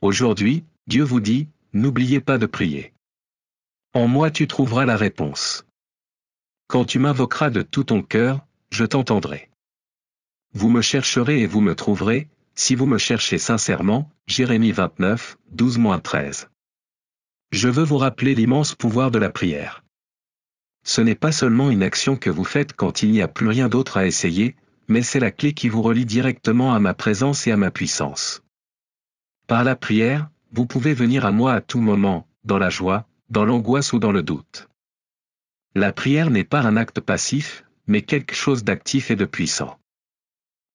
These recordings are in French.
Aujourd'hui, Dieu vous dit, n'oubliez pas de prier. En moi tu trouveras la réponse. Quand tu m'invoqueras de tout ton cœur, je t'entendrai. Vous me chercherez et vous me trouverez, si vous me cherchez sincèrement, Jérémie 29, 12-13. Je veux vous rappeler l'immense pouvoir de la prière. Ce n'est pas seulement une action que vous faites quand il n'y a plus rien d'autre à essayer, mais c'est la clé qui vous relie directement à ma présence et à ma puissance. Par la prière, vous pouvez venir à moi à tout moment, dans la joie, dans l'angoisse ou dans le doute. La prière n'est pas un acte passif, mais quelque chose d'actif et de puissant.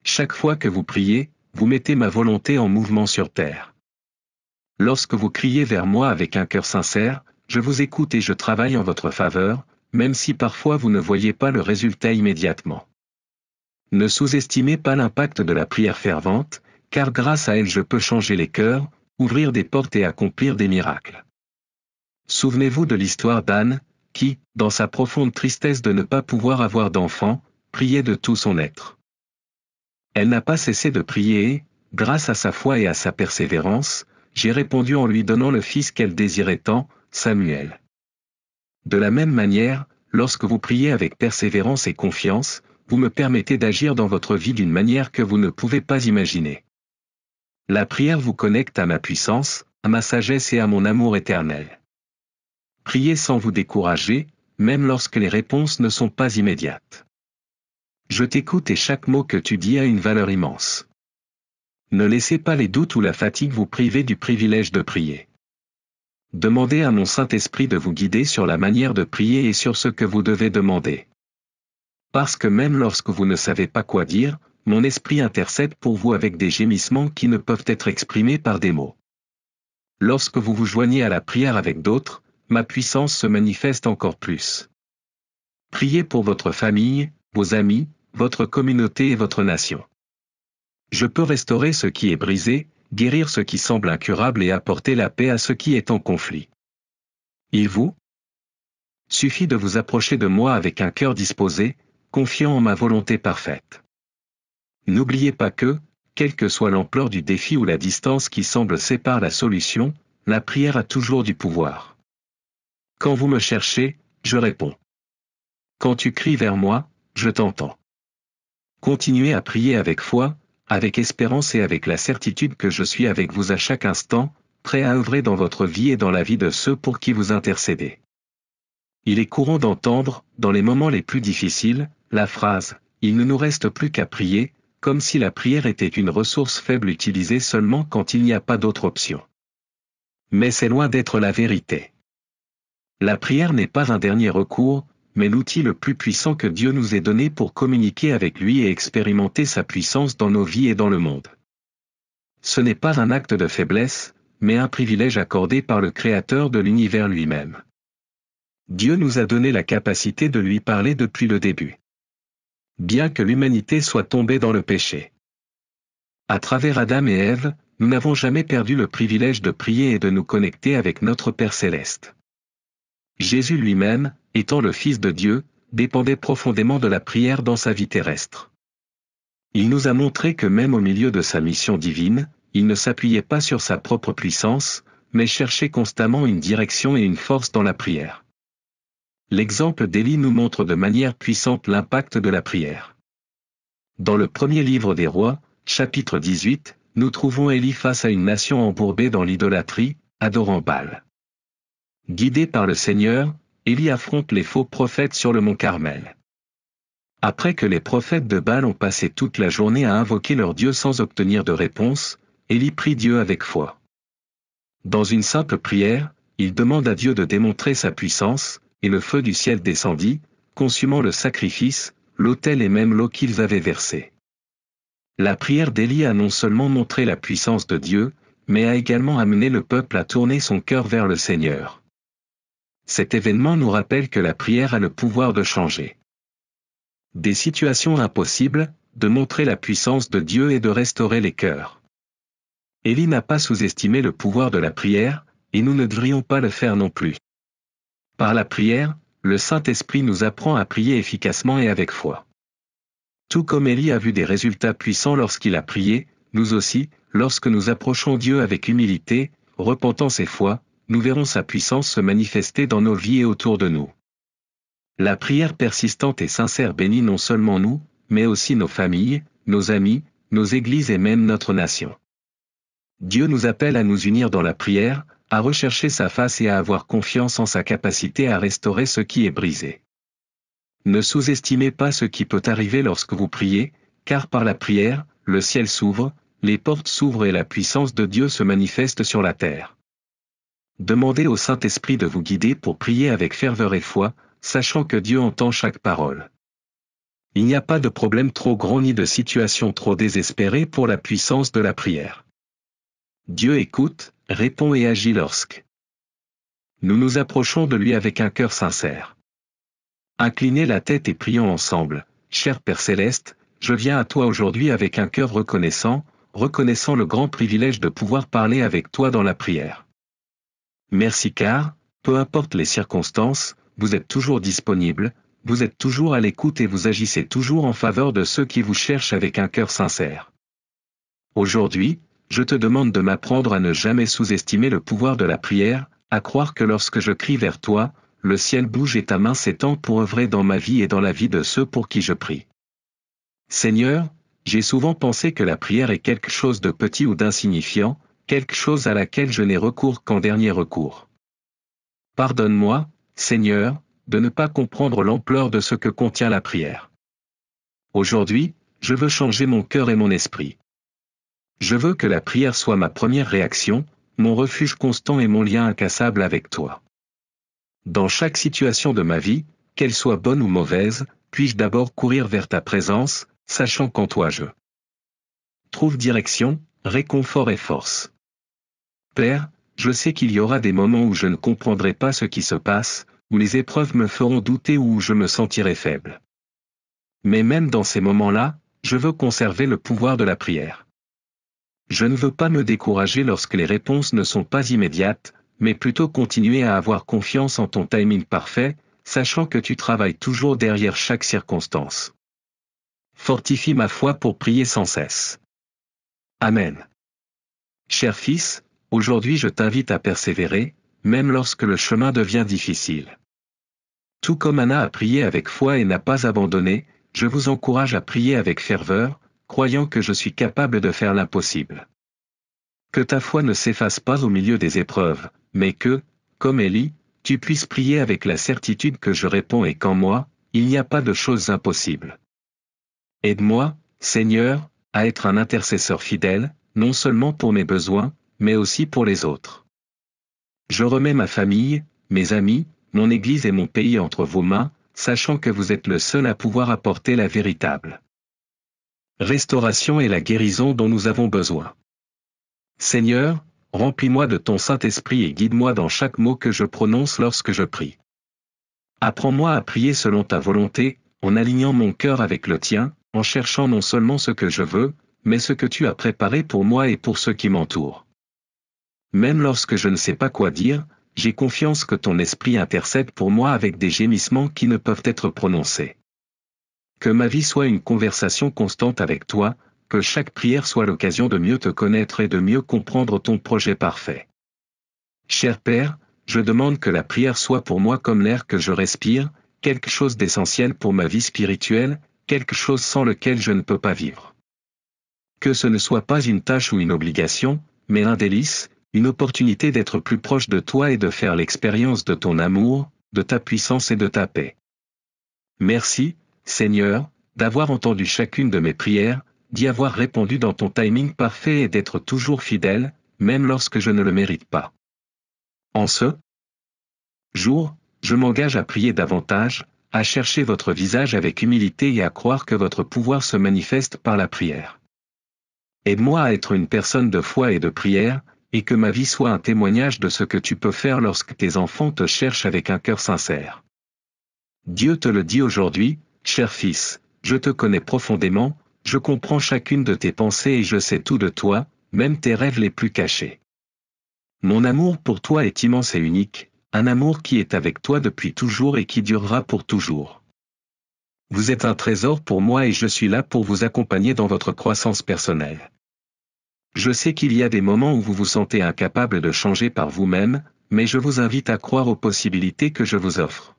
Chaque fois que vous priez, vous mettez ma volonté en mouvement sur terre. Lorsque vous criez vers moi avec un cœur sincère, je vous écoute et je travaille en votre faveur, même si parfois vous ne voyez pas le résultat immédiatement. Ne sous-estimez pas l'impact de la prière fervente, car grâce à elle je peux changer les cœurs, ouvrir des portes et accomplir des miracles. Souvenez-vous de l'histoire d'Anne, qui, dans sa profonde tristesse de ne pas pouvoir avoir d'enfant, priait de tout son être. Elle n'a pas cessé de prier et, grâce à sa foi et à sa persévérance, j'ai répondu en lui donnant le fils qu'elle désirait tant, Samuel. De la même manière, lorsque vous priez avec persévérance et confiance, vous me permettez d'agir dans votre vie d'une manière que vous ne pouvez pas imaginer. La prière vous connecte à ma puissance, à ma sagesse et à mon amour éternel. Priez sans vous décourager, même lorsque les réponses ne sont pas immédiates. Je t'écoute et chaque mot que tu dis a une valeur immense. Ne laissez pas les doutes ou la fatigue vous priver du privilège de prier. Demandez à mon Saint-Esprit de vous guider sur la manière de prier et sur ce que vous devez demander. Parce que même lorsque vous ne savez pas quoi dire, mon esprit intercède pour vous avec des gémissements qui ne peuvent être exprimés par des mots. Lorsque vous vous joignez à la prière avec d'autres, ma puissance se manifeste encore plus. Priez pour votre famille, vos amis, votre communauté et votre nation. Je peux restaurer ce qui est brisé, guérir ce qui semble incurable et apporter la paix à ce qui est en conflit. Il vous suffit de vous approcher de moi avec un cœur disposé, confiant en ma volonté parfaite. N'oubliez pas que, quelle que soit l'ampleur du défi ou la distance qui semble séparer la solution, la prière a toujours du pouvoir. Quand vous me cherchez, je réponds. Quand tu cries vers moi, je t'entends. Continuez à prier avec foi, avec espérance et avec la certitude que je suis avec vous à chaque instant, prêt à œuvrer dans votre vie et dans la vie de ceux pour qui vous intercédez. Il est courant d'entendre, dans les moments les plus difficiles, la phrase « Il ne nous reste plus qu'à prier », comme si la prière était une ressource faible utilisée seulement quand il n'y a pas d'autre option. Mais c'est loin d'être la vérité. La prière n'est pas un dernier recours, mais l'outil le plus puissant que Dieu nous ait donné pour communiquer avec lui et expérimenter sa puissance dans nos vies et dans le monde. Ce n'est pas un acte de faiblesse, mais un privilège accordé par le Créateur de l'univers lui-même. Dieu nous a donné la capacité de lui parler depuis le début. Bien que l'humanité soit tombée dans le péché. À travers Adam et Ève, nous n'avons jamais perdu le privilège de prier et de nous connecter avec notre Père céleste. Jésus lui-même, étant le Fils de Dieu, dépendait profondément de la prière dans sa vie terrestre. Il nous a montré que même au milieu de sa mission divine, il ne s'appuyait pas sur sa propre puissance, mais cherchait constamment une direction et une force dans la prière. L'exemple d'Élie nous montre de manière puissante l'impact de la prière. Dans le premier livre des Rois, chapitre 18, nous trouvons Élie face à une nation embourbée dans l'idolâtrie, adorant Baal. Guidé par le Seigneur, Élie affronte les faux prophètes sur le mont Carmel. Après que les prophètes de Baal ont passé toute la journée à invoquer leur Dieu sans obtenir de réponse, Élie prie Dieu avec foi. Dans une simple prière, il demande à Dieu de démontrer sa puissance, et le feu du ciel descendit, consumant le sacrifice, l'autel et même l'eau qu'ils avaient versée. La prière d'Élie a non seulement montré la puissance de Dieu, mais a également amené le peuple à tourner son cœur vers le Seigneur. Cet événement nous rappelle que la prière a le pouvoir de changer des situations impossibles, de montrer la puissance de Dieu et de restaurer les cœurs. Élie n'a pas sous-estimé le pouvoir de la prière, et nous ne devrions pas le faire non plus. Par la prière, le Saint-Esprit nous apprend à prier efficacement et avec foi. Tout comme Élie a vu des résultats puissants lorsqu'il a prié, nous aussi, lorsque nous approchons Dieu avec humilité, repentance et foi, nous verrons sa puissance se manifester dans nos vies et autour de nous. La prière persistante et sincère bénit non seulement nous, mais aussi nos familles, nos amis, nos églises et même notre nation. Dieu nous appelle à nous unir dans la prière, à rechercher sa face et à avoir confiance en sa capacité à restaurer ce qui est brisé. Ne sous-estimez pas ce qui peut arriver lorsque vous priez, car par la prière, le ciel s'ouvre, les portes s'ouvrent et la puissance de Dieu se manifeste sur la terre. Demandez au Saint-Esprit de vous guider pour prier avec ferveur et foi, sachant que Dieu entend chaque parole. Il n'y a pas de problème trop grand ni de situation trop désespérée pour la puissance de la prière. Dieu écoute, répond et agit lorsque nous nous approchons de lui avec un cœur sincère. Inclinez la tête et prions ensemble. Cher Père Céleste, je viens à toi aujourd'hui avec un cœur reconnaissant le grand privilège de pouvoir parler avec toi dans la prière. Merci car, peu importe les circonstances, vous êtes toujours disponible, vous êtes toujours à l'écoute et vous agissez toujours en faveur de ceux qui vous cherchent avec un cœur sincère. Aujourd'hui, je te demande de m'apprendre à ne jamais sous-estimer le pouvoir de la prière, à croire que lorsque je crie vers toi, le ciel bouge et ta main s'étend pour œuvrer dans ma vie et dans la vie de ceux pour qui je prie. Seigneur, j'ai souvent pensé que la prière est quelque chose de petit ou d'insignifiant, quelque chose à laquelle je n'ai recours qu'en dernier recours. Pardonne-moi, Seigneur, de ne pas comprendre l'ampleur de ce que contient la prière. Aujourd'hui, je veux changer mon cœur et mon esprit. Je veux que la prière soit ma première réaction, mon refuge constant et mon lien incassable avec toi. Dans chaque situation de ma vie, qu'elle soit bonne ou mauvaise, puis-je d'abord courir vers ta présence, sachant qu'en toi je trouve direction, réconfort et force. Père, je sais qu'il y aura des moments où je ne comprendrai pas ce qui se passe, où les épreuves me feront douter ou où je me sentirai faible. Mais même dans ces moments-là, je veux conserver le pouvoir de la prière. Je ne veux pas me décourager lorsque les réponses ne sont pas immédiates, mais plutôt continuer à avoir confiance en ton timing parfait, sachant que tu travailles toujours derrière chaque circonstance. Fortifie ma foi pour prier sans cesse. Amen. Cher fils, aujourd'hui je t'invite à persévérer, même lorsque le chemin devient difficile. Tout comme Anna a prié avec foi et n'a pas abandonné, je vous encourage à prier avec ferveur, croyant que je suis capable de faire l'impossible. Que ta foi ne s'efface pas au milieu des épreuves, mais que, comme Élie, tu puisses prier avec la certitude que je réponds et qu'en moi, il n'y a pas de choses impossibles. Aide-moi, Seigneur, à être un intercesseur fidèle, non seulement pour mes besoins, mais aussi pour les autres. Je remets ma famille, mes amis, mon Église et mon pays entre vos mains, sachant que vous êtes le seul à pouvoir apporter la véritable restauration et la guérison dont nous avons besoin. Seigneur, remplis-moi de ton Saint-Esprit et guide-moi dans chaque mot que je prononce lorsque je prie. Apprends-moi à prier selon ta volonté, en alignant mon cœur avec le tien, en cherchant non seulement ce que je veux, mais ce que tu as préparé pour moi et pour ceux qui m'entourent. Même lorsque je ne sais pas quoi dire, j'ai confiance que ton esprit intercède pour moi avec des gémissements qui ne peuvent être prononcés. Que ma vie soit une conversation constante avec toi, que chaque prière soit l'occasion de mieux te connaître et de mieux comprendre ton projet parfait. Cher Père, je demande que la prière soit pour moi comme l'air que je respire, quelque chose d'essentiel pour ma vie spirituelle, quelque chose sans lequel je ne peux pas vivre. Que ce ne soit pas une tâche ou une obligation, mais un délice, une opportunité d'être plus proche de toi et de faire l'expérience de ton amour, de ta puissance et de ta paix. Merci, Seigneur, d'avoir entendu chacune de mes prières, d'y avoir répondu dans ton timing parfait et d'être toujours fidèle, même lorsque je ne le mérite pas. En ce jour, je m'engage à prier davantage, à chercher votre visage avec humilité et à croire que votre pouvoir se manifeste par la prière. Aide-moi à être une personne de foi et de prière, et que ma vie soit un témoignage de ce que tu peux faire lorsque tes enfants te cherchent avec un cœur sincère. Dieu te le dit aujourd'hui, cher fils, je te connais profondément, je comprends chacune de tes pensées et je sais tout de toi, même tes rêves les plus cachés. Mon amour pour toi est immense et unique, un amour qui est avec toi depuis toujours et qui durera pour toujours. Vous êtes un trésor pour moi et je suis là pour vous accompagner dans votre croissance personnelle. Je sais qu'il y a des moments où vous vous sentez incapable de changer par vous-même, mais je vous invite à croire aux possibilités que je vous offre.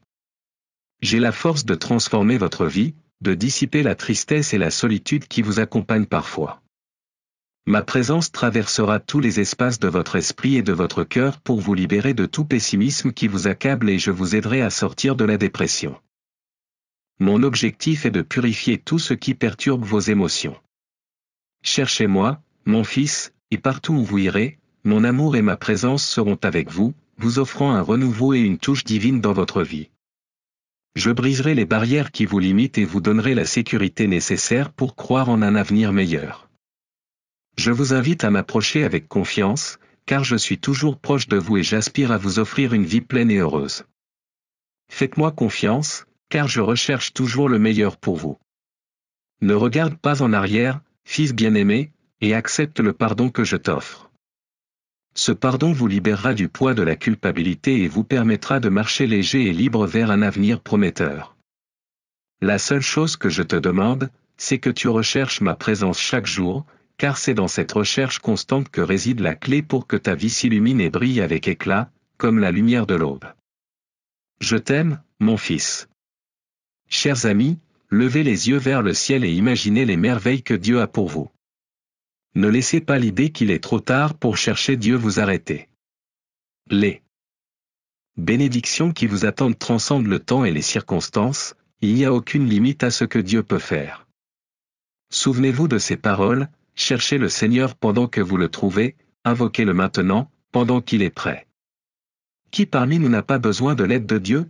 J'ai la force de transformer votre vie, de dissiper la tristesse et la solitude qui vous accompagnent parfois. Ma présence traversera tous les espaces de votre esprit et de votre cœur pour vous libérer de tout pessimisme qui vous accable et je vous aiderai à sortir de la dépression. Mon objectif est de purifier tout ce qui perturbe vos émotions. Cherchez-moi, mon fils, et partout où vous irez, mon amour et ma présence seront avec vous, vous offrant un renouveau et une touche divine dans votre vie. Je briserai les barrières qui vous limitent et vous donnerai la sécurité nécessaire pour croire en un avenir meilleur. Je vous invite à m'approcher avec confiance, car je suis toujours proche de vous et j'aspire à vous offrir une vie pleine et heureuse. Faites-moi confiance, car je recherche toujours le meilleur pour vous. Ne regarde pas en arrière, fils bien-aimé, et accepte le pardon que je t'offre. Ce pardon vous libérera du poids de la culpabilité et vous permettra de marcher léger et libre vers un avenir prometteur. La seule chose que je te demande, c'est que tu recherches ma présence chaque jour, car c'est dans cette recherche constante que réside la clé pour que ta vie s'illumine et brille avec éclat, comme la lumière de l'aube. Je t'aime, mon fils. Chers amis, levez les yeux vers le ciel et imaginez les merveilles que Dieu a pour vous. Ne laissez pas l'idée qu'il est trop tard pour chercher Dieu vous arrêter. Les bénédictions qui vous attendent transcendent le temps et les circonstances, il n'y a aucune limite à ce que Dieu peut faire. Souvenez-vous de ces paroles, cherchez le Seigneur pendant que vous le trouvez, invoquez-le maintenant, pendant qu'il est prêt. Qui parmi nous n'a pas besoin de l'aide de Dieu?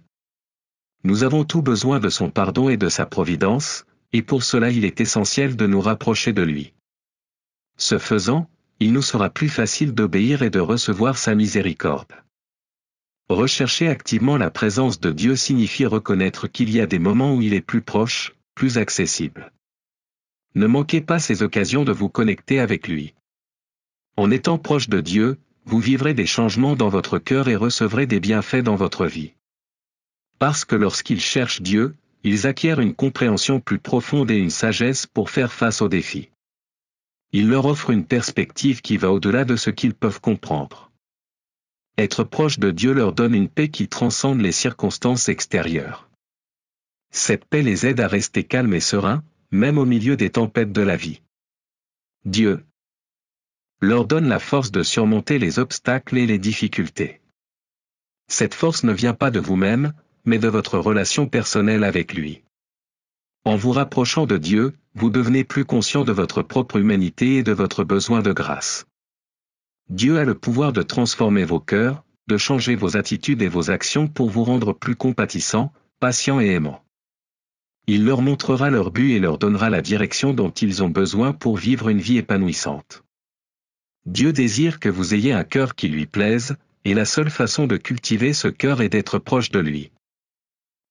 Nous avons tout besoin de son pardon et de sa providence, et pour cela il est essentiel de nous rapprocher de lui. Ce faisant, il nous sera plus facile d'obéir et de recevoir sa miséricorde. Rechercher activement la présence de Dieu signifie reconnaître qu'il y a des moments où il est plus proche, plus accessible. Ne manquez pas ces occasions de vous connecter avec lui. En étant proche de Dieu, vous vivrez des changements dans votre cœur et recevrez des bienfaits dans votre vie. Parce que lorsqu'ils cherchent Dieu, ils acquièrent une compréhension plus profonde et une sagesse pour faire face aux défis. Il leur offre une perspective qui va au-delà de ce qu'ils peuvent comprendre. Être proche de Dieu leur donne une paix qui transcende les circonstances extérieures. Cette paix les aide à rester calmes et sereins, même au milieu des tempêtes de la vie. Dieu leur donne la force de surmonter les obstacles et les difficultés. Cette force ne vient pas de vous-même, mais de votre relation personnelle avec lui. En vous rapprochant de Dieu, vous devenez plus conscient de votre propre humanité et de votre besoin de grâce. Dieu a le pouvoir de transformer vos cœurs, de changer vos attitudes et vos actions pour vous rendre plus compatissants, patients et aimants. Il leur montrera leur but et leur donnera la direction dont ils ont besoin pour vivre une vie épanouissante. Dieu désire que vous ayez un cœur qui lui plaise, et la seule façon de cultiver ce cœur est d'être proche de lui.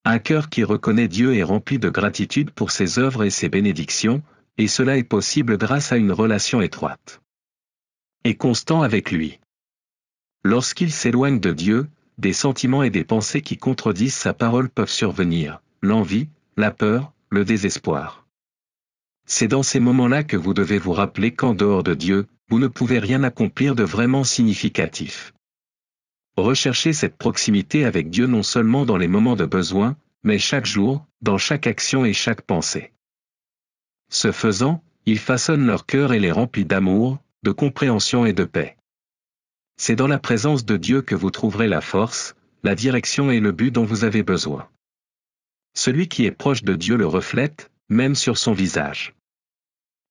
Un cœur qui reconnaît Dieu est rempli de gratitude pour ses œuvres et ses bénédictions, et cela est possible grâce à une relation étroite et constante avec lui. Lorsqu'il s'éloigne de Dieu, des sentiments et des pensées qui contredisent sa parole peuvent survenir, l'envie, la peur, le désespoir. C'est dans ces moments-là que vous devez vous rappeler qu'en dehors de Dieu, vous ne pouvez rien accomplir de vraiment significatif. Recherchez cette proximité avec Dieu non seulement dans les moments de besoin, mais chaque jour, dans chaque action et chaque pensée. Ce faisant, il façonne leur cœur et les remplit d'amour, de compréhension et de paix. C'est dans la présence de Dieu que vous trouverez la force, la direction et le but dont vous avez besoin. Celui qui est proche de Dieu le reflète, même sur son visage.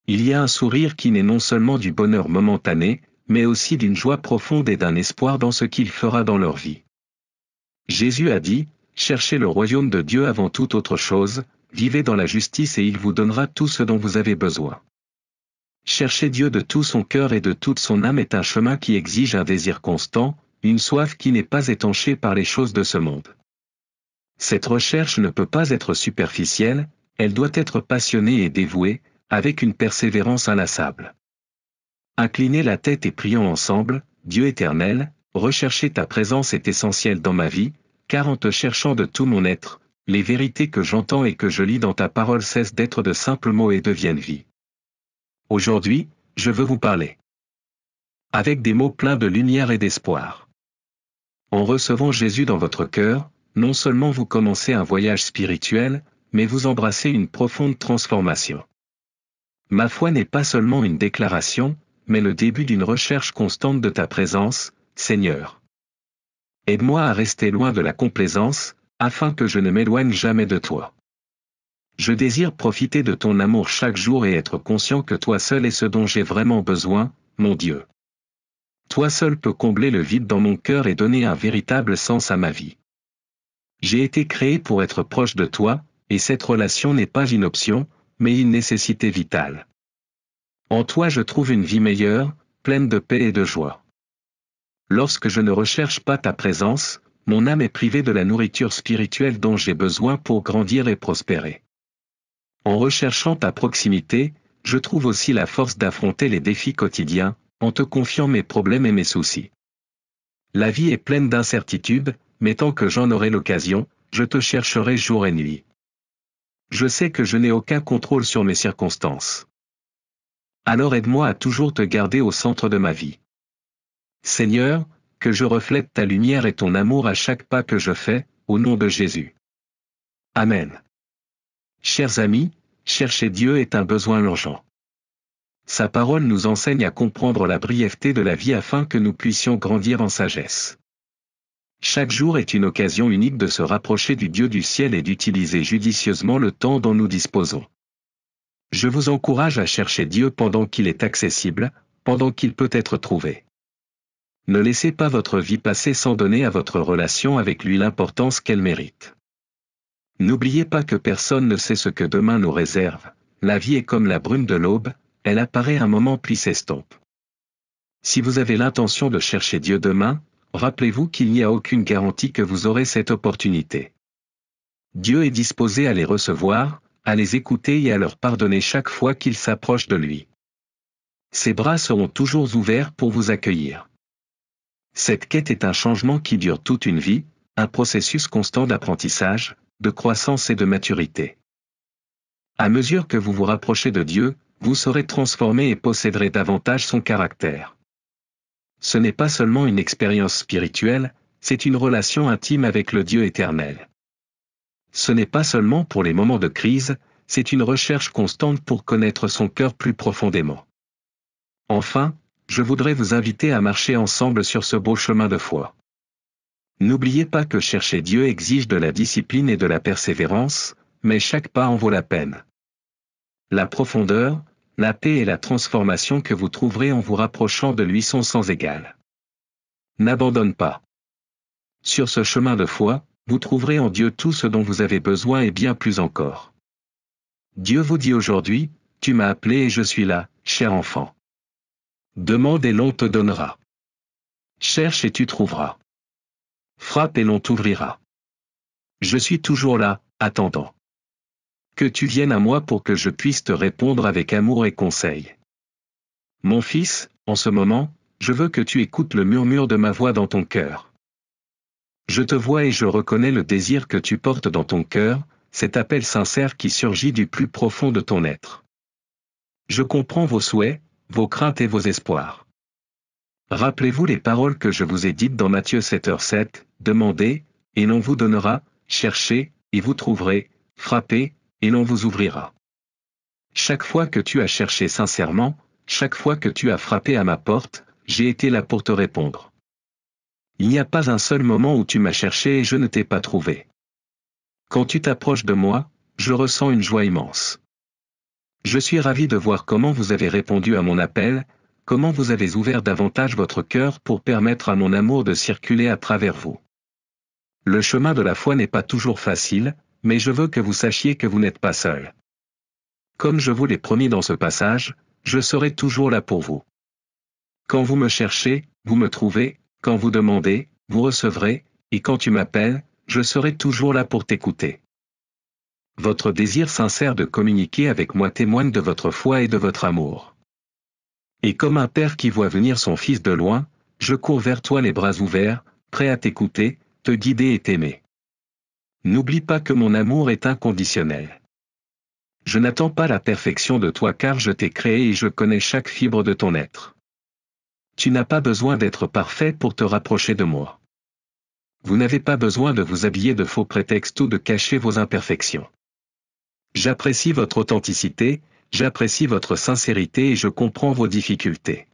Il y a un sourire qui n'est non seulement du bonheur momentané, mais aussi d'une joie profonde et d'un espoir dans ce qu'il fera dans leur vie. Jésus a dit, « Cherchez le royaume de Dieu avant toute autre chose, vivez dans la justice et il vous donnera tout ce dont vous avez besoin. » Chercher Dieu de tout son cœur et de toute son âme est un chemin qui exige un désir constant, une soif qui n'est pas étanchée par les choses de ce monde. Cette recherche ne peut pas être superficielle, elle doit être passionnée et dévouée, avec une persévérance inlassable. Inclinez la tête et prions ensemble, Dieu éternel, rechercher ta présence est essentielle dans ma vie, car en te cherchant de tout mon être, les vérités que j'entends et que je lis dans ta parole cessent d'être de simples mots et deviennent vie. Aujourd'hui, je veux vous parler. avec des mots pleins de lumière et d'espoir. En recevant Jésus dans votre cœur, non seulement vous commencez un voyage spirituel, mais vous embrassez une profonde transformation. Ma foi n'est pas seulement une déclaration, mais le début d'une recherche constante de ta présence, Seigneur. Aide-moi à rester loin de la complaisance, afin que je ne m'éloigne jamais de toi. Je désire profiter de ton amour chaque jour et être conscient que toi seul es ce dont j'ai vraiment besoin, mon Dieu. Toi seul peux combler le vide dans mon cœur et donner un véritable sens à ma vie. J'ai été créé pour être proche de toi, et cette relation n'est pas une option, mais une nécessité vitale. En toi je trouve une vie meilleure, pleine de paix et de joie. Lorsque je ne recherche pas ta présence, mon âme est privée de la nourriture spirituelle dont j'ai besoin pour grandir et prospérer. En recherchant ta proximité, je trouve aussi la force d'affronter les défis quotidiens, en te confiant mes problèmes et mes soucis. La vie est pleine d'incertitudes, mais tant que j'en aurai l'occasion, je te chercherai jour et nuit. Je sais que je n'ai aucun contrôle sur mes circonstances. Alors aide-moi à toujours te garder au centre de ma vie. Seigneur, que je reflète ta lumière et ton amour à chaque pas que je fais, au nom de Jésus. Amen. Chers amis, chercher Dieu est un besoin urgent. Sa parole nous enseigne à comprendre la brièveté de la vie afin que nous puissions grandir en sagesse. Chaque jour est une occasion unique de se rapprocher du Dieu du ciel et d'utiliser judicieusement le temps dont nous disposons. Je vous encourage à chercher Dieu pendant qu'il est accessible, pendant qu'il peut être trouvé. Ne laissez pas votre vie passer sans donner à votre relation avec lui l'importance qu'elle mérite. N'oubliez pas que personne ne sait ce que demain nous réserve. La vie est comme la brume de l'aube, elle apparaît un moment puis s'estompe. Si vous avez l'intention de chercher Dieu demain, rappelez-vous qu'il n'y a aucune garantie que vous aurez cette opportunité. Dieu est disposé à les recevoir, à les écouter et à leur pardonner chaque fois qu'ils s'approchent de lui. Ses bras seront toujours ouverts pour vous accueillir. Cette quête est un changement qui dure toute une vie, un processus constant d'apprentissage, de croissance et de maturité. À mesure que vous vous rapprochez de Dieu, vous serez transformé et posséderez davantage son caractère. Ce n'est pas seulement une expérience spirituelle, c'est une relation intime avec le Dieu éternel. Ce n'est pas seulement pour les moments de crise, c'est une recherche constante pour connaître son cœur plus profondément. Enfin, je voudrais vous inviter à marcher ensemble sur ce beau chemin de foi. N'oubliez pas que chercher Dieu exige de la discipline et de la persévérance, mais chaque pas en vaut la peine. La profondeur, la paix et la transformation que vous trouverez en vous rapprochant de lui sont sans égal. N'abandonne pas. Sur ce chemin de foi, vous trouverez en Dieu tout ce dont vous avez besoin et bien plus encore. Dieu vous dit aujourd'hui, « Tu m'as appelé et je suis là, cher enfant. Demande et l'on te donnera. Cherche et tu trouveras. Frappe et l'on t'ouvrira. Je suis toujours là, attendant. Que tu viennes à moi pour que je puisse te répondre avec amour et conseil. Mon fils, en ce moment, je veux que tu écoutes le murmure de ma voix dans ton cœur. Je te vois et je reconnais le désir que tu portes dans ton cœur, cet appel sincère qui surgit du plus profond de ton être. Je comprends vos souhaits, vos craintes et vos espoirs. Rappelez-vous les paroles que je vous ai dites dans Matthieu 7h7, demandez, et l'on vous donnera, cherchez, et vous trouverez, frappez, et l'on vous ouvrira. Chaque fois que tu as cherché sincèrement, chaque fois que tu as frappé à ma porte, j'ai été là pour te répondre. Il n'y a pas un seul moment où tu m'as cherché et je ne t'ai pas trouvé. Quand tu t'approches de moi, je ressens une joie immense. Je suis ravi de voir comment vous avez répondu à mon appel, comment vous avez ouvert davantage votre cœur pour permettre à mon amour de circuler à travers vous. Le chemin de la foi n'est pas toujours facile, mais je veux que vous sachiez que vous n'êtes pas seul. Comme je vous l'ai promis dans ce passage, je serai toujours là pour vous. Quand vous me cherchez, vous me trouvez, quand vous demandez, vous recevrez, et quand tu m'appelles, je serai toujours là pour t'écouter. Votre désir sincère de communiquer avec moi témoigne de votre foi et de votre amour. Et comme un père qui voit venir son fils de loin, je cours vers toi les bras ouverts, prêt à t'écouter, te guider et t'aimer. N'oublie pas que mon amour est inconditionnel. Je n'attends pas la perfection de toi car je t'ai créé et je connais chaque fibre de ton être. Tu n'as pas besoin d'être parfait pour te rapprocher de moi. Vous n'avez pas besoin de vous habiller de faux prétextes ou de cacher vos imperfections. J'apprécie votre authenticité, j'apprécie votre sincérité et je comprends vos difficultés.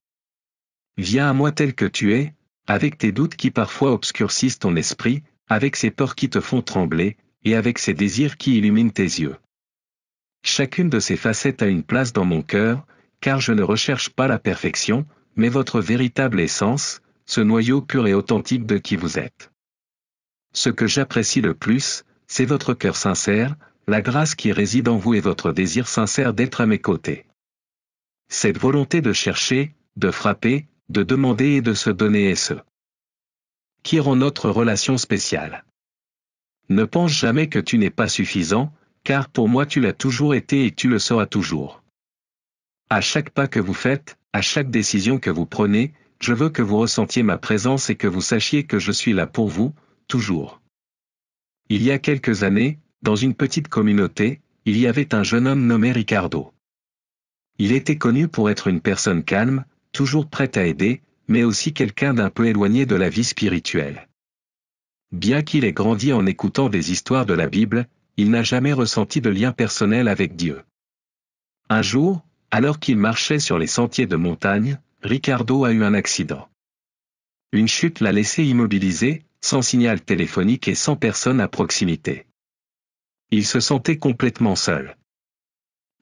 Viens à moi tel que tu es, avec tes doutes qui parfois obscurcissent ton esprit, avec ces peurs qui te font trembler, et avec ces désirs qui illuminent tes yeux. Chacune de ces facettes a une place dans mon cœur, car je ne recherche pas la perfection, mais votre véritable essence, ce noyau pur et authentique de qui vous êtes. Ce que j'apprécie le plus, c'est votre cœur sincère, la grâce qui réside en vous et votre désir sincère d'être à mes côtés. Cette volonté de chercher, de frapper, de demander et de se donner est ce qui rend notre relation spéciale. Ne pense jamais que tu n'es pas suffisant, car pour moi tu l'as toujours été et tu le seras toujours. À chaque pas que vous faites, à chaque décision que vous prenez, je veux que vous ressentiez ma présence et que vous sachiez que je suis là pour vous, toujours. Il y a quelques années, dans une petite communauté, il y avait un jeune homme nommé Ricardo. Il était connu pour être une personne calme, toujours prête à aider, mais aussi quelqu'un d'un peu éloigné de la vie spirituelle. Bien qu'il ait grandi en écoutant des histoires de la Bible, il n'a jamais ressenti de lien personnel avec Dieu. Un jour, alors qu'il marchait sur les sentiers de montagne, Ricardo a eu un accident. Une chute l'a laissé immobilisé, sans signal téléphonique et sans personne à proximité. Il se sentait complètement seul.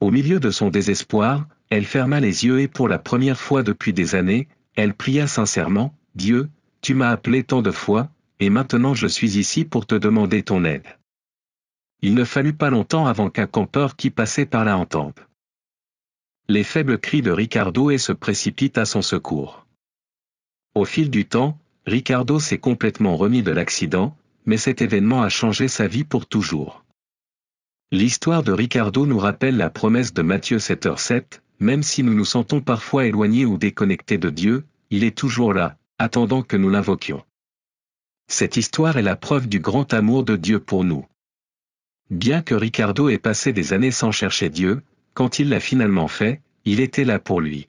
Au milieu de son désespoir, elle ferma les yeux et pour la première fois depuis des années, elle pria sincèrement, « Dieu, tu m'as appelé tant de fois, et maintenant je suis ici pour te demander ton aide. » Il ne fallut pas longtemps avant qu'un campeur qui passait par là entende les faibles cris de Ricardo et se précipite à son secours. Au fil du temps, Ricardo s'est complètement remis de l'accident, mais cet événement a changé sa vie pour toujours. L'histoire de Ricardo nous rappelle la promesse de Matthieu 7h7, même si nous nous sentons parfois éloignés ou déconnectés de Dieu, il est toujours là, attendant que nous l'invoquions. Cette histoire est la preuve du grand amour de Dieu pour nous. Bien que Ricardo ait passé des années sans chercher Dieu, quand il l'a finalement fait, il était là pour lui.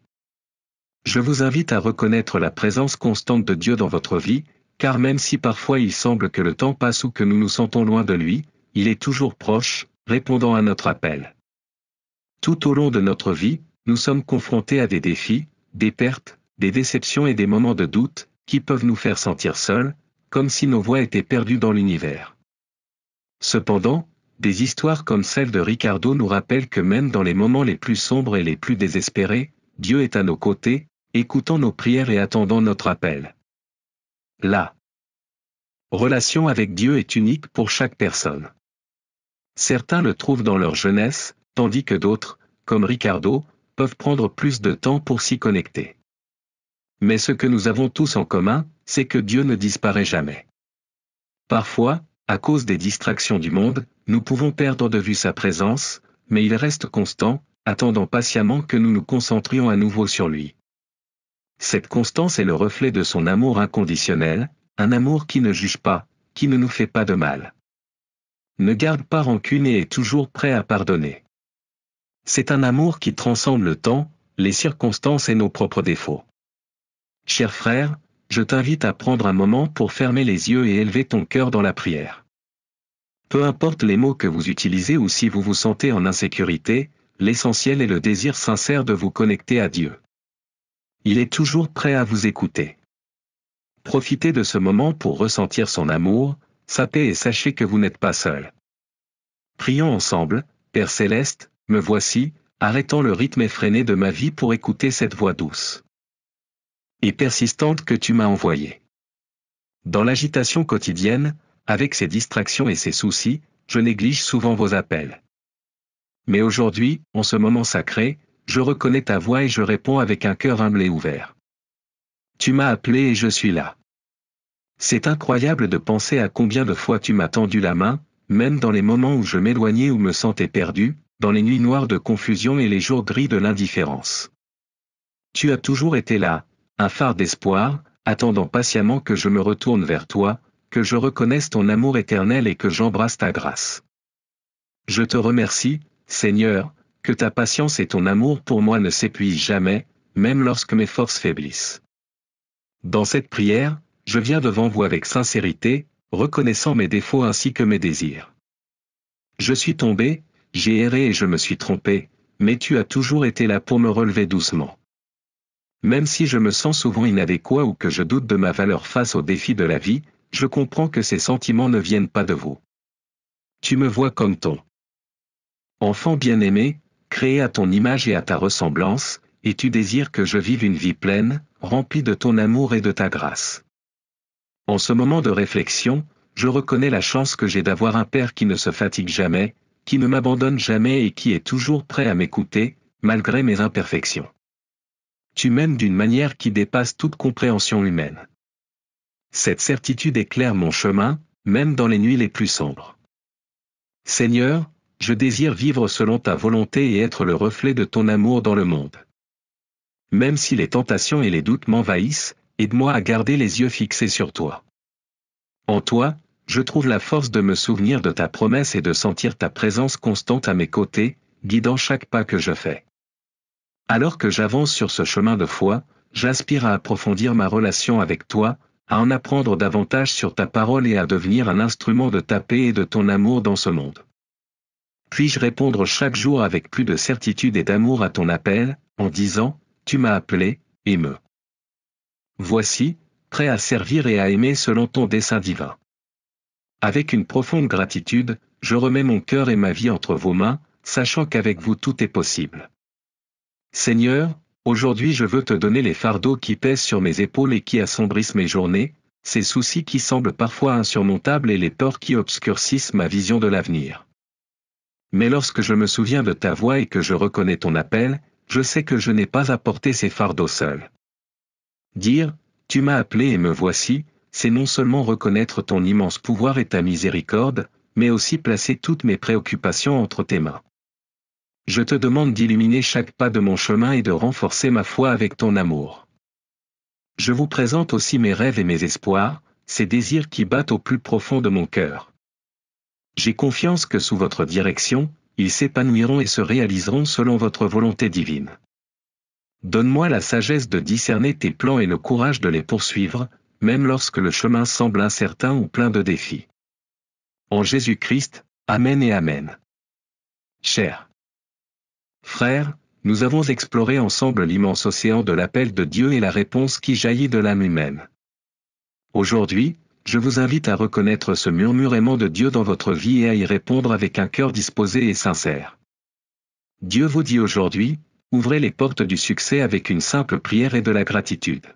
Je vous invite à reconnaître la présence constante de Dieu dans votre vie, car même si parfois il semble que le temps passe ou que nous nous sentons loin de lui, il est toujours proche, répondant à notre appel. Tout au long de notre vie, nous sommes confrontés à des défis, des pertes, des déceptions et des moments de doute, qui peuvent nous faire sentir seuls, comme si nos voix étaient perdues dans l'univers. Cependant, des histoires comme celle de Ricardo nous rappellent que même dans les moments les plus sombres et les plus désespérés, Dieu est à nos côtés, écoutant nos prières et attendant notre appel. La relation avec Dieu est unique pour chaque personne. Certains le trouvent dans leur jeunesse, tandis que d'autres, comme Ricardo, peuvent prendre plus de temps pour s'y connecter. Mais ce que nous avons tous en commun, c'est que Dieu ne disparaît jamais. Parfois, à cause des distractions du monde, nous pouvons perdre de vue sa présence, mais il reste constant, attendant patiemment que nous nous concentrions à nouveau sur lui. Cette constance est le reflet de son amour inconditionnel, un amour qui ne juge pas, qui ne nous fait pas de mal. Ne garde pas rancune et est toujours prêt à pardonner. C'est un amour qui transcende le temps, les circonstances et nos propres défauts. Cher frère, je t'invite à prendre un moment pour fermer les yeux et élever ton cœur dans la prière. Peu importe les mots que vous utilisez ou si vous vous sentez en insécurité, l'essentiel est le désir sincère de vous connecter à Dieu. Il est toujours prêt à vous écouter. Profitez de ce moment pour ressentir son amour, sa paix et sachez que vous n'êtes pas seul. Prions ensemble, Père Céleste, me voici, arrêtant le rythme effréné de ma vie pour écouter cette voix douce et persistante que tu m'as envoyée. Dans l'agitation quotidienne, avec ses distractions et ses soucis, je néglige souvent vos appels. Mais aujourd'hui, en ce moment sacré, je reconnais ta voix et je réponds avec un cœur humble et ouvert. Tu m'as appelé et je suis là. C'est incroyable de penser à combien de fois tu m'as tendu la main, même dans les moments où je m'éloignais ou me sentais perdu, dans les nuits noires de confusion et les jours gris de l'indifférence. Tu as toujours été là, un phare d'espoir, attendant patiemment que je me retourne vers toi, que je reconnaisse ton amour éternel et que j'embrasse ta grâce. Je te remercie, Seigneur, que ta patience et ton amour pour moi ne s'épuisent jamais, même lorsque mes forces faiblissent. Dans cette prière, je viens devant vous avec sincérité, reconnaissant mes défauts ainsi que mes désirs. Je suis tombé, j'ai erré et je me suis trompé, mais tu as toujours été là pour me relever doucement. Même si je me sens souvent inadéquat ou que je doute de ma valeur face aux défis de la vie, je comprends que ces sentiments ne viennent pas de vous. Tu me vois comme ton enfant bien-aimé, créé à ton image et à ta ressemblance, et tu désires que je vive une vie pleine, remplie de ton amour et de ta grâce. En ce moment de réflexion, je reconnais la chance que j'ai d'avoir un Père qui ne se fatigue jamais, qui ne m'abandonne jamais et qui est toujours prêt à m'écouter, malgré mes imperfections. Tu m'aimes d'une manière qui dépasse toute compréhension humaine. Cette certitude éclaire mon chemin, même dans les nuits les plus sombres. Seigneur, je désire vivre selon ta volonté et être le reflet de ton amour dans le monde. Même si les tentations et les doutes m'envahissent, aide-moi à garder les yeux fixés sur toi. En toi, je trouve la force de me souvenir de ta promesse et de sentir ta présence constante à mes côtés, guidant chaque pas que je fais. Alors que j'avance sur ce chemin de foi, j'aspire à approfondir ma relation avec toi, à en apprendre davantage sur ta parole et à devenir un instrument de ta paix et de ton amour dans ce monde. Puis-je répondre chaque jour avec plus de certitude et d'amour à ton appel, en disant, tu m'as appelé, et me voici, prêt à servir et à aimer selon ton dessein divin. Avec une profonde gratitude, je remets mon cœur et ma vie entre vos mains, sachant qu'avec vous tout est possible. Seigneur, aujourd'hui je veux te donner les fardeaux qui pèsent sur mes épaules et qui assombrissent mes journées, ces soucis qui semblent parfois insurmontables et les peurs qui obscurcissent ma vision de l'avenir. Mais lorsque je me souviens de ta voix et que je reconnais ton appel, je sais que je n'ai pas à porter ces fardeaux seul. Dire, tu m'as appelé et me voici, c'est non seulement reconnaître ton immense pouvoir et ta miséricorde, mais aussi placer toutes mes préoccupations entre tes mains. Je te demande d'illuminer chaque pas de mon chemin et de renforcer ma foi avec ton amour. Je vous présente aussi mes rêves et mes espoirs, ces désirs qui battent au plus profond de mon cœur. J'ai confiance que sous votre direction, ils s'épanouiront et se réaliseront selon votre volonté divine. Donne-moi la sagesse de discerner tes plans et le courage de les poursuivre, même lorsque le chemin semble incertain ou plein de défis. En Jésus-Christ, Amen et Amen. Chers frères, nous avons exploré ensemble l'immense océan de l'appel de Dieu et la réponse qui jaillit de l'âme humaine. Aujourd'hui, je vous invite à reconnaître ce murmurement de Dieu dans votre vie et à y répondre avec un cœur disposé et sincère. Dieu vous dit aujourd'hui, ouvrez les portes du succès avec une simple prière et de la gratitude.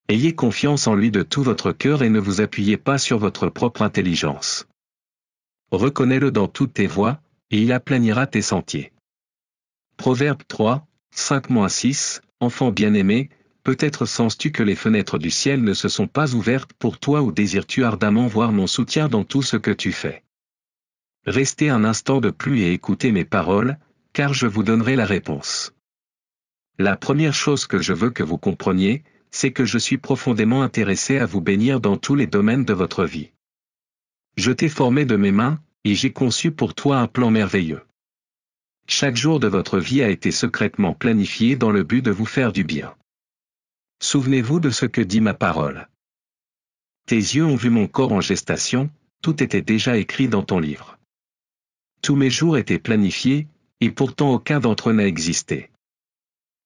Ayez confiance en lui de tout votre cœur et ne vous appuyez pas sur votre propre intelligence. Reconnais-le dans toutes tes voies, et il aplanira tes sentiers. Proverbe 3, 5-6, Enfant bien-aimé, peut-être sens-tu que les fenêtres du ciel ne se sont pas ouvertes pour toi ou désires-tu ardemment voir mon soutien dans tout ce que tu fais? Restez un instant de plus et écoutez mes paroles, car je vous donnerai la réponse. La première chose que je veux que vous compreniez, c'est que je suis profondément intéressé à vous bénir dans tous les domaines de votre vie. Je t'ai formé de mes mains, et j'ai conçu pour toi un plan merveilleux. Chaque jour de votre vie a été secrètement planifié dans le but de vous faire du bien. Souvenez-vous de ce que dit ma parole. Tes yeux ont vu mon corps en gestation, tout était déjà écrit dans ton livre. Tous mes jours étaient planifiés, et pourtant aucun d'entre eux n'a existé.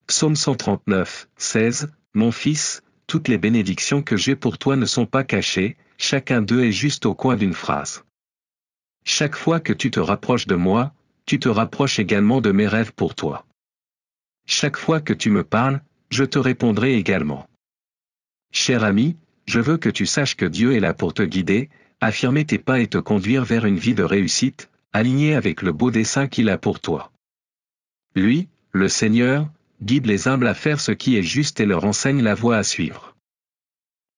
Psaume 139, 16, Mon fils, toutes les bénédictions que j'ai pour toi ne sont pas cachées, chacun d'eux est juste au coin d'une phrase. Chaque fois que tu te rapproches de moi, tu te rapproches également de mes rêves pour toi. Chaque fois que tu me parles, je te répondrai également. Cher ami, je veux que tu saches que Dieu est là pour te guider, affirmer tes pas et te conduire vers une vie de réussite, alignée avec le beau dessein qu'il a pour toi. Lui, le Seigneur, guide les humbles à faire ce qui est juste et leur enseigne la voie à suivre.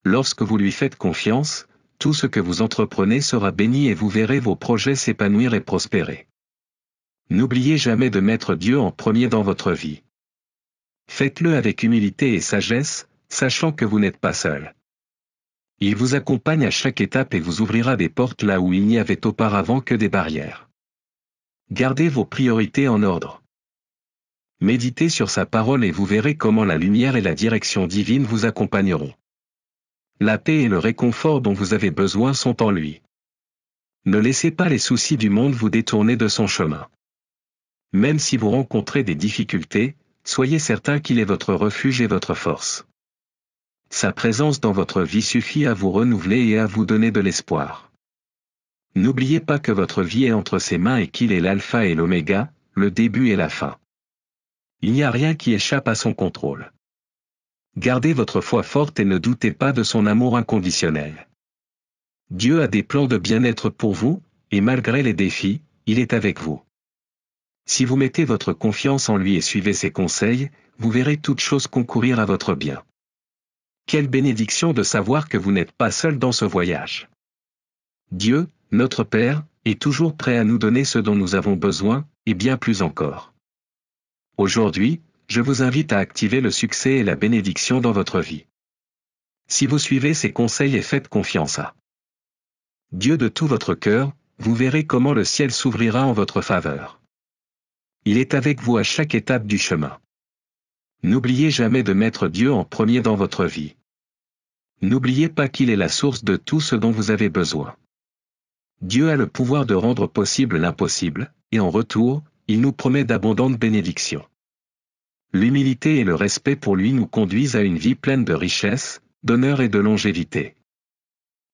Lorsque vous lui faites confiance, tout ce que vous entreprenez sera béni et vous verrez vos projets s'épanouir et prospérer. N'oubliez jamais de mettre Dieu en premier dans votre vie. Faites-le avec humilité et sagesse, sachant que vous n'êtes pas seul. Il vous accompagne à chaque étape et vous ouvrira des portes là où il n'y avait auparavant que des barrières. Gardez vos priorités en ordre. Méditez sur sa parole et vous verrez comment la lumière et la direction divine vous accompagneront. La paix et le réconfort dont vous avez besoin sont en lui. Ne laissez pas les soucis du monde vous détourner de son chemin. Même si vous rencontrez des difficultés, soyez certain qu'il est votre refuge et votre force. Sa présence dans votre vie suffit à vous renouveler et à vous donner de l'espoir. N'oubliez pas que votre vie est entre ses mains et qu'il est l'alpha et l'oméga, le début et la fin. Il n'y a rien qui échappe à son contrôle. Gardez votre foi forte et ne doutez pas de son amour inconditionnel. Dieu a des plans de bien-être pour vous, et malgré les défis, il est avec vous. Si vous mettez votre confiance en lui et suivez ses conseils, vous verrez toutes choses concourir à votre bien. Quelle bénédiction de savoir que vous n'êtes pas seul dans ce voyage. Dieu, notre Père, est toujours prêt à nous donner ce dont nous avons besoin, et bien plus encore. Aujourd'hui, je vous invite à activer le succès et la bénédiction dans votre vie. Si vous suivez ces conseils et faites confiance à Dieu de tout votre cœur, vous verrez comment le ciel s'ouvrira en votre faveur. Il est avec vous à chaque étape du chemin. N'oubliez jamais de mettre Dieu en premier dans votre vie. N'oubliez pas qu'il est la source de tout ce dont vous avez besoin. Dieu a le pouvoir de rendre possible l'impossible, et en retour, il nous promet d'abondantes bénédictions. L'humilité et le respect pour lui nous conduisent à une vie pleine de richesse, d'honneur et de longévité.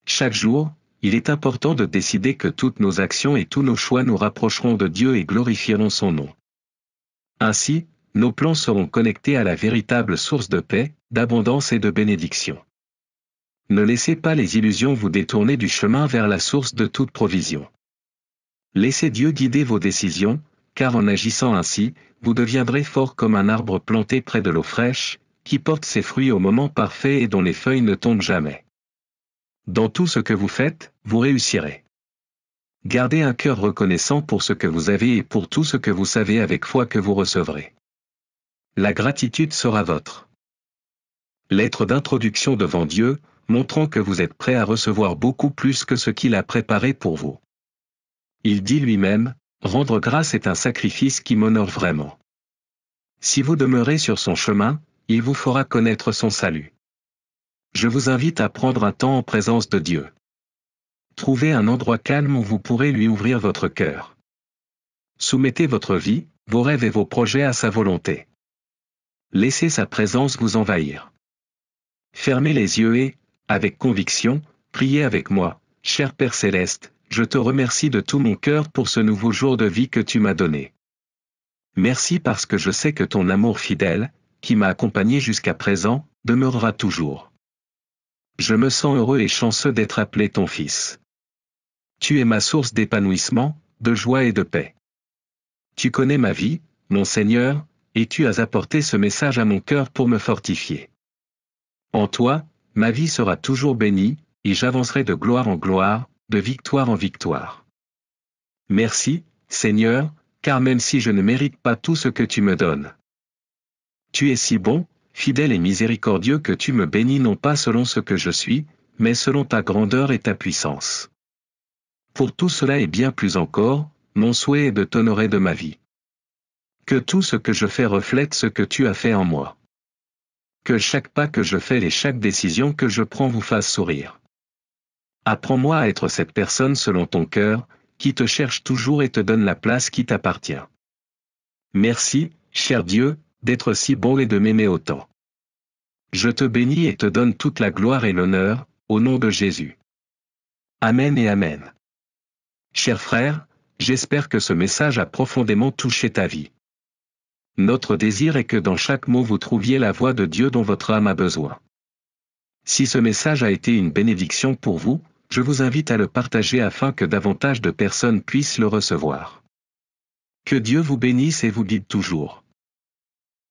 Chaque jour, il est important de décider que toutes nos actions et tous nos choix nous rapprocheront de Dieu et glorifieront son nom. Ainsi, nos plans seront connectés à la véritable source de paix, d'abondance et de bénédiction. Ne laissez pas les illusions vous détourner du chemin vers la source de toute provision. Laissez Dieu guider vos décisions, car en agissant ainsi, vous deviendrez fort comme un arbre planté près de l'eau fraîche, qui porte ses fruits au moment parfait et dont les feuilles ne tombent jamais. Dans tout ce que vous faites, vous réussirez. Gardez un cœur reconnaissant pour ce que vous avez et pour tout ce que vous savez avec foi que vous recevrez. La gratitude sera vôtre. Lettre d'introduction devant Dieu, montrant que vous êtes prêt à recevoir beaucoup plus que ce qu'il a préparé pour vous. Il dit lui-même, « Rendre grâce est un sacrifice qui m'honore vraiment. » Si vous demeurez sur son chemin, il vous fera connaître son salut. Je vous invite à prendre un temps en présence de Dieu. Trouvez un endroit calme où vous pourrez lui ouvrir votre cœur. Soumettez votre vie, vos rêves et vos projets à sa volonté. Laissez sa présence vous envahir. Fermez les yeux et, avec conviction, priez avec moi, cher Père Céleste, je te remercie de tout mon cœur pour ce nouveau jour de vie que tu m'as donné. Merci parce que je sais que ton amour fidèle, qui m'a accompagné jusqu'à présent, demeurera toujours. Je me sens heureux et chanceux d'être appelé ton fils. Tu es ma source d'épanouissement, de joie et de paix. Tu connais ma vie, mon Seigneur, et tu as apporté ce message à mon cœur pour me fortifier. En toi, ma vie sera toujours bénie, et j'avancerai de gloire en gloire, de victoire en victoire. Merci, Seigneur, car même si je ne mérite pas tout ce que tu me donnes, tu es si bon, fidèle et miséricordieux que tu me bénis non pas selon ce que je suis, mais selon ta grandeur et ta puissance. Pour tout cela et bien plus encore, mon souhait est de t'honorer de ma vie. Que tout ce que je fais reflète ce que tu as fait en moi. Que chaque pas que je fais et chaque décision que je prends vous fasse sourire. Apprends-moi à être cette personne selon ton cœur, qui te cherche toujours et te donne la place qui t'appartient. Merci, cher Dieu, d'être si bon et de m'aimer autant. Je te bénis et te donne toute la gloire et l'honneur, au nom de Jésus. Amen et Amen. Chers frères, j'espère que ce message a profondément touché ta vie. Notre désir est que dans chaque mot vous trouviez la voix de Dieu dont votre âme a besoin. Si ce message a été une bénédiction pour vous, je vous invite à le partager afin que davantage de personnes puissent le recevoir. Que Dieu vous bénisse et vous guide toujours.